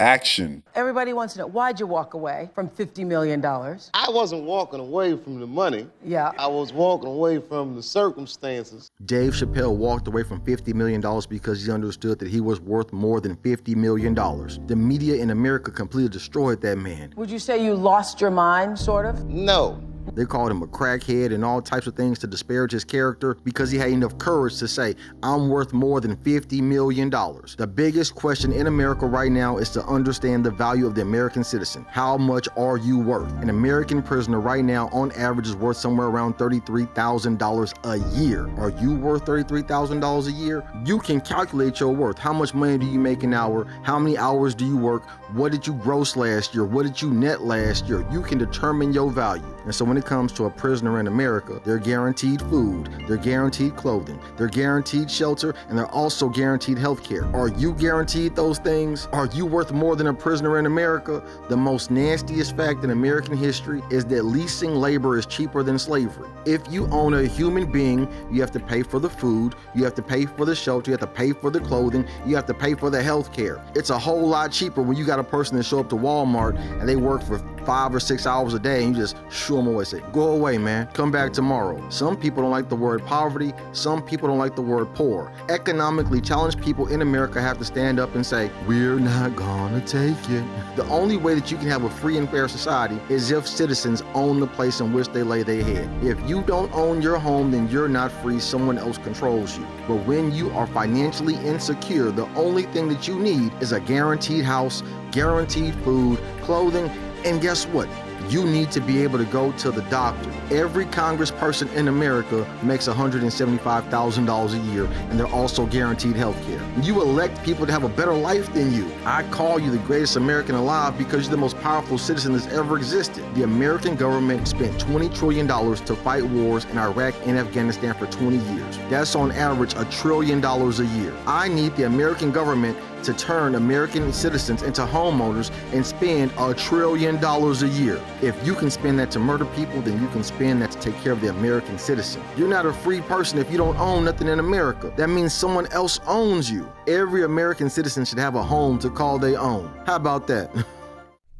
Action. Everybody wants to know, why'd you walk away from $50 million? I wasn't walking away from the money. Yeah. I was walking away from the circumstances. Dave Chappelle walked away from $50 million because he understood that he was worth more than $50 million. The media in America completely destroyed that man. Would you say you lost your mind, sort of? No. They called him a crackhead and all types of things to disparage his character because he had enough courage to say, I'm worth more than $50 million. The biggest question in America right now is to understand the value of the American citizen. How much are you worth? An American prisoner right now on average is worth somewhere around $33,000 a year. Are you worth $33,000 a year? You can calculate your worth. How much money do you make an hour? How many hours do you work? What did you gross last year? What did you net last year? You can determine your value. And so when it comes to a prisoner in America, they're guaranteed food, they're guaranteed clothing, they're guaranteed shelter, and they're also guaranteed health care. Are you guaranteed those things? Are you worth more than a prisoner in America? The most nastiest fact in American history is that leasing labor is cheaper than slavery. If you own a human being, you have to pay for the food, you have to pay for the shelter, you have to pay for the clothing, you have to pay for the health care. It's a whole lot cheaper when you got a person that show up to Walmart and they work for 5 or 6 hours a day and you just shoo them away, say, go away, man, come back tomorrow. Some people don't like the word poverty, some people don't like the word poor. Economically challenged people in America have to stand up and say, we're not gonna take it. The only way that you can have a free and fair society is if citizens own the place in which they lay their head. If you don't own your home, then you're not free, someone else controls you. But when you are financially insecure, the only thing that you need is a guaranteed house, guaranteed food, clothing, and guess what? You need to be able to go to the doctor. Every congressperson in America makes $175,000 a year, and they're also guaranteed health care. You elect people to have a better life than you. I call you the greatest American alive because you're the most powerful citizen that's ever existed. The American government spent $20 trillion to fight wars in Iraq and Afghanistan for 20 years. That's on average $1 trillion a year. I need the American government to turn American citizens into homeowners and spend $1 trillion a year. If you can spend that to murder people, then you can spend that to take care of the American citizen. You're not a free person if you don't own nothing in America. That means someone else owns you. Every American citizen should have a home to call their own. How about that?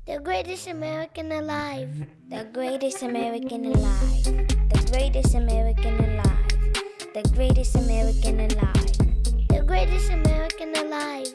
The greatest American alive. The greatest American alive. The greatest American alive. The greatest American alive. The greatest American alive.